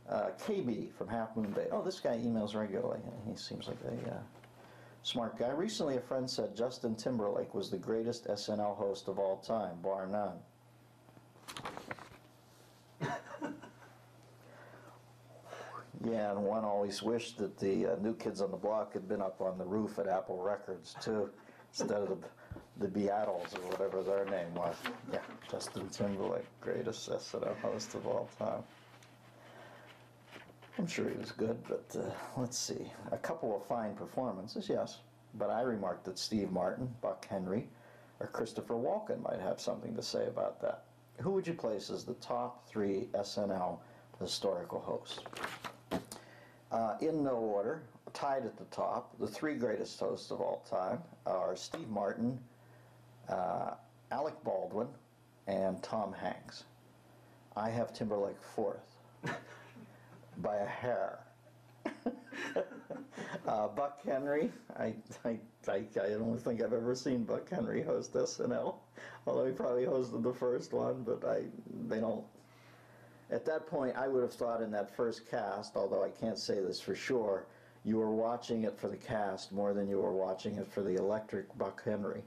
KB from Half Moon Bay. Oh, this guy emails regularly. He seems like a smart guy. Recently, a friend said Justin Timberlake was the greatest SNL host of all time, bar none. Yeah, and one always wished that the New Kids on the Block had been up on the roof at Apple Records, too, instead of the Beatles or whatever their name was. Yeah, Justin Timberlake, greatest SNL host of all time. I'm sure he was good, but let's see. A couple of fine performances, yes, but I remarked that Steve Martin, Buck Henry, or Christopher Walken might have something to say about that. Who would you place as the top 3 SNL historical hosts? In no order, tied at the top, the 3 greatest hosts of all time are Steve Martin, Alec Baldwin, and Tom Hanks. I have Timberlake 4th, by a hair. Buck Henry, I don't think I've ever seen Buck Henry host SNL, although he probably hosted the first one, but they don't. At that point, I would have thought in that first cast, although I can't say this for sure, you were watching it for the cast more than you were watching it for the electric Buck Henry.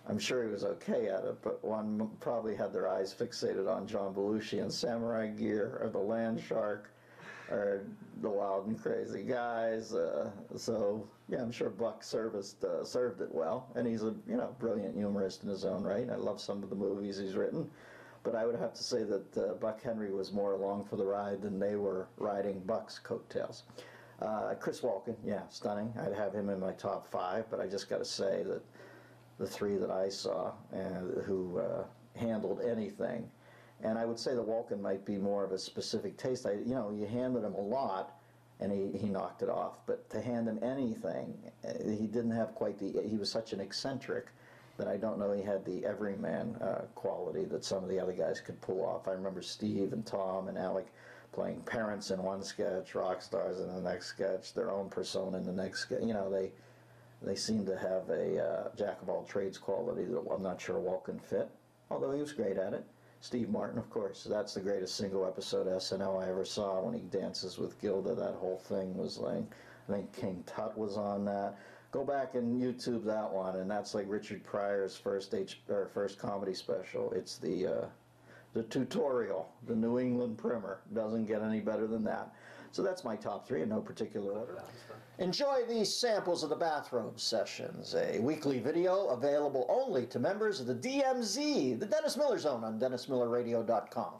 I'm sure he was okay at it, but one probably had their eyes fixated on John Belushi in Samurai Gear, or The Land Shark, or The Wild and Crazy Guys. So yeah, I'm sure Buck served it well, and he's a brilliant humorist in his own right. I love some of the movies he's written. But I would have to say that Buck Henry was more along for the ride than they were riding Buck's coattails. Chris Walken, yeah, stunning. I'd have him in my top 5, but I just got to say that the 3 that I saw who handled anything, and I would say that Walken might be more of a specific taste. You handed him a lot, and he knocked it off. But to hand him anything, he didn't have quite the. He was such an eccentric that I don't know he had the everyman quality that some of the other guys could pull off. I remember Steve and Tom and Alec playing parents in one sketch, rock stars in the next sketch, their own persona in the next sketch. They seemed to have a jack of all trades quality that I'm not sure Walken fit, although he was great at it. Steve Martin, of course, that's the greatest single episode SNL I ever saw when he dances with Gilda. That whole thing was like, I think King Tut was on that. Go back and YouTube that one, and that's like Richard Pryor's first comedy special. It's the tutorial, the New England primer. Doesn't get any better than that. So that's my top 3 in no particular order. Enjoy these samples of the Bathrobe Sessions, a weekly video available only to members of the DMZ, the Dennis Miller Zone, on DennisMillerRadio.com.